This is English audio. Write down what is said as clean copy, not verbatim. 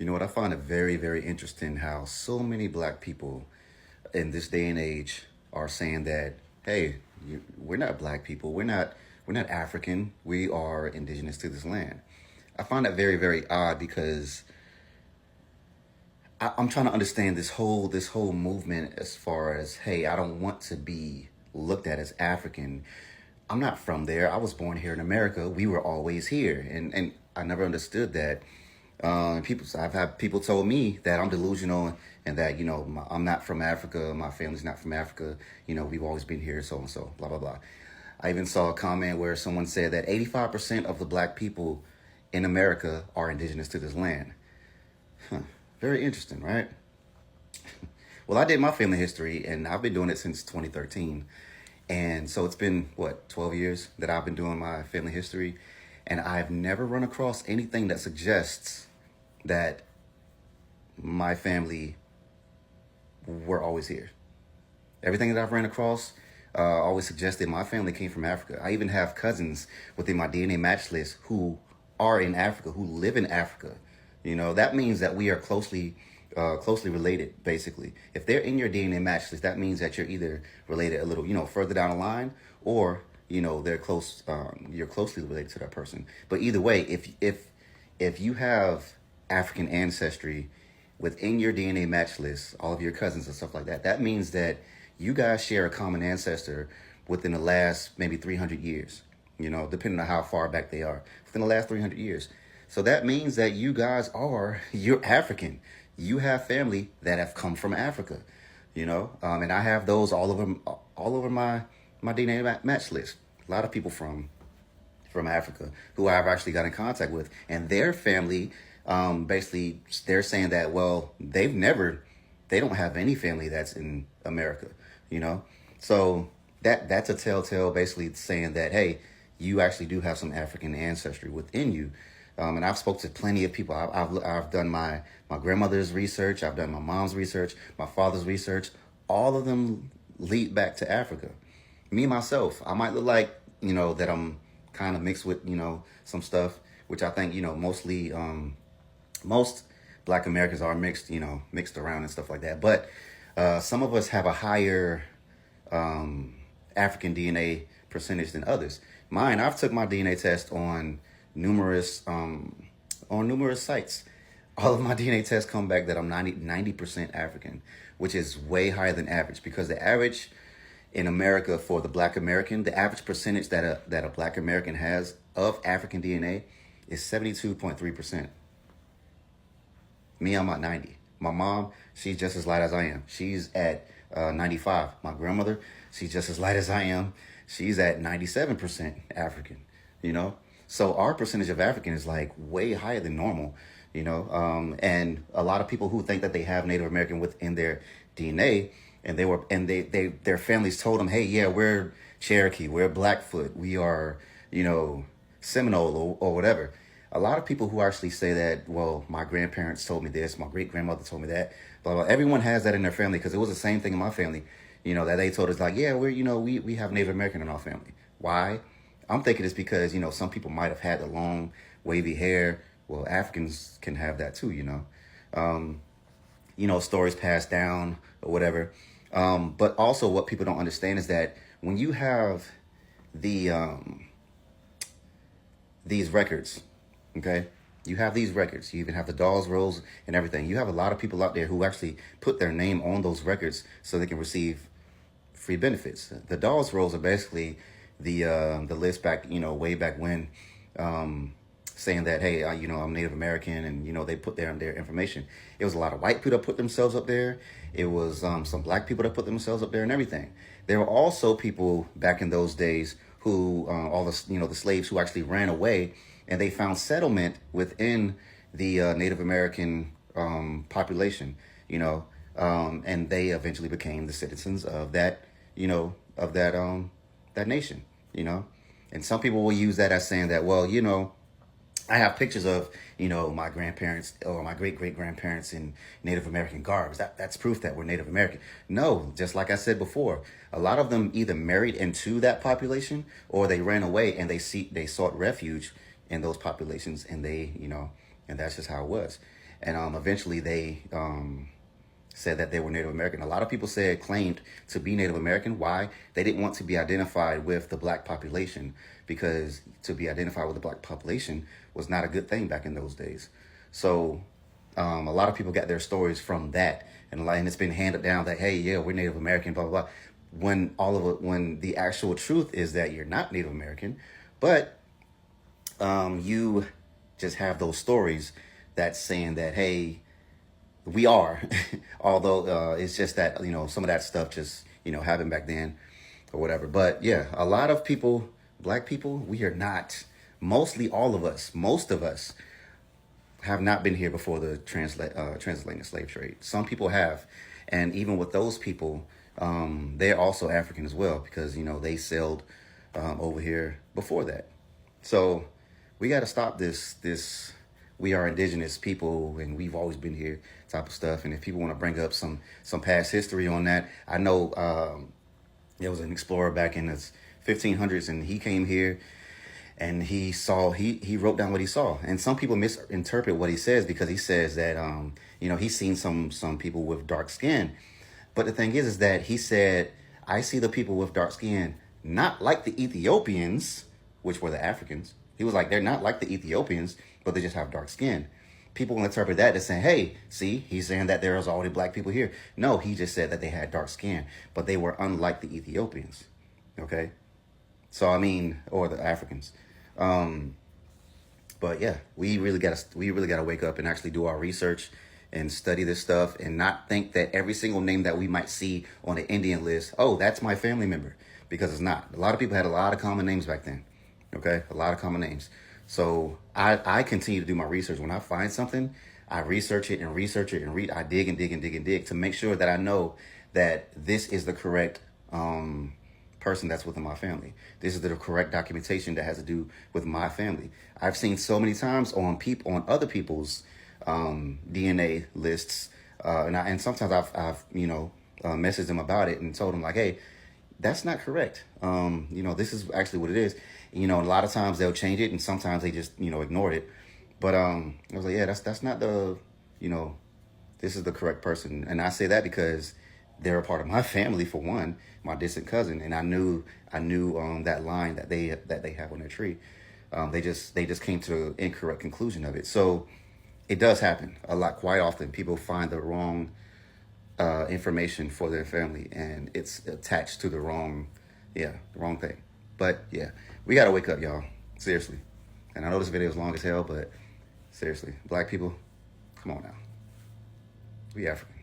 You know what? I find it very, very interesting how so many black people in this day and age are saying that, hey, we're not black people. We're not African. We are indigenous to this land. I find that very, very odd because I'm trying to understand this whole movement as far as, hey, I don't want to be looked at as African. I'm not from there. I was born here in America. We were always here, and I never understood that. I've had people told me that I'm delusional and that I'm not from Africa. My family's not from Africa. We've always been here, so and so, blah blah blah. I even saw a comment where someone said that 85% of the black people in America are indigenous to this land. Huh. Very interesting, right? Well, I did my family history, and I've been doing it since 2013. And so it's been, what, 12 years that I've been doing my family history. And I've never run across anything that suggests that my family were always here. Everything that I've ran across always suggested my family came from Africa. I even have cousins within my DNA match list who are in Africa, who live in Africa. That means that we are closely related, basically. If they're in your DNA match list, that means that you're either related a little, further down the line, or they're close. You're closely related to that person. But either way, if you have African ancestry within your DNA match list, all of your cousins and stuff like that, that means that you guys share a common ancestor within the last maybe 300 years, depending on how far back they are, within the last 300 years. So that means that you're African. You have family that have come from Africa, and I have those all over my DNA match list. A lot of people from Africa who I've actually got in contact with, and their family, basically, they're saying that, well, they don't have any family that's in America, so that's a telltale, basically saying that, hey, you actually do have some African ancestry within you. And I've spoke to plenty of people. I've done my grandmother's research. I've done my mom's research, my father's research. All of them lead back to Africa. Me myself, I might look like, that I'm kind of mixed with, some stuff, which I think, mostly, most black Americans are mixed around and stuff like that. But some of us have a higher African DNA percentage than others. Mine, I've took my DNA test on numerous sites. All of my DNA tests come back that I'm 90% African, which is way higher than average, because the average in America for the black American, the average percentage that a black American has of African DNA is 72.3%. Me, I'm at 90. My mom, she's just as light as I am. She's at 95. My grandmother, she's just as light as I am. She's at 97% African, So our percentage of African is like way higher than normal, and a lot of people who think that they have Native American within their DNA, and their families told them, hey, yeah, we're Cherokee, we're Blackfoot, we are, Seminole, or whatever. A lot of people who actually say that, well, my grandparents told me this, my great grandmother told me that, blah, blah. Everyone has that in their family, because it was the same thing in my family, that they told us, like, yeah, we have Native American in our family. Why? I'm thinking it's because, some people might have had the long, wavy hair. Well, Africans can have that too, stories passed down or whatever. But also what people don't understand is that when you have these records, okay, you have these records, you even have the Dawes rolls and everything. You have a lot of people out there who actually put their name on those records so they can receive free benefits. The Dawes rolls are basically the list back, way back when, saying that, hey, I'm Native American, and, they put their information. It was a lot of white people that put themselves up there. It was some black people that put themselves up there and everything. There were also people back in those days who, all the slaves who actually ran away, and they found settlement within the Native American population, and they eventually became the citizens of that, that nation, and some people will use that as saying that, well, I have pictures of, my grandparents or my great-great-grandparents in Native American garbs. That's proof that we're Native American. No, just like I said before, a lot of them either married into that population or they ran away and they sought refuge in those populations, and and that's just how it was. and eventually they said that they were Native American. A lot of people claimed to be Native American. Why? They didn't want to be identified with the black population, because to be identified with the black population was not a good thing back in those days. So a lot of people got their stories from that, and it's been handed down that, hey, yeah, we're Native American, blah blah blah. When the actual truth is that you're not Native American, but you just have those stories that's saying that, hey, we are, although it's just that, some of that stuff just, happened back then or whatever. But yeah, a lot of people, black people, we are not, mostly all of us, most of us have not been here before the transatlantic slave trade. Some people have. And even with those people, they're also African as well, because, they sailed over here before that. So we got to stop this we are indigenous people and we've always been here type of stuff. And if people want to bring up some past history on that, I know there was an explorer back in the 1500s, and he came here and he wrote down what he saw. And some people misinterpret what he says, because he says that he's seen some people with dark skin. But the thing is that he said, I see the people with dark skin not like the Ethiopians, which were the Africans. He was like, they're not like the Ethiopians, but they just have dark skin. People will interpret that as saying, hey, see, he's saying that there's already black people here. No, he just said that they had dark skin, but they were unlike the Ethiopians. Okay? So, or the Africans. But yeah, we really gotta wake up and actually do our research and study this stuff, and not think that every single name that we might see on the Indian list, oh, that's my family member, because it's not. A lot of people had a lot of common names back then. Okay, a lot of common names. So I continue to do my research. When I find something, I research it and research it and I dig and dig and dig and dig to make sure that I know that this is the correct person that's within my family. This is the correct documentation that has to do with my family. I've seen so many times on other people's DNA lists, and sometimes I've messaged them about it and told them like, hey, that's not correct. This is actually what it is. A lot of times they'll change it, and sometimes they just, ignore it. But I was like, yeah, that's not the, this is the correct person. And I say that because they're a part of my family, for one, my distant cousin, and I knew that line that they have on their tree. They just came to an incorrect conclusion of it. So it does happen a lot, quite often. People find the wrong information for their family, and it's attached to the wrong thing. But yeah, we gotta wake up, y'all. Seriously. And I know this video is long as hell, but seriously, black people, come on now. We African.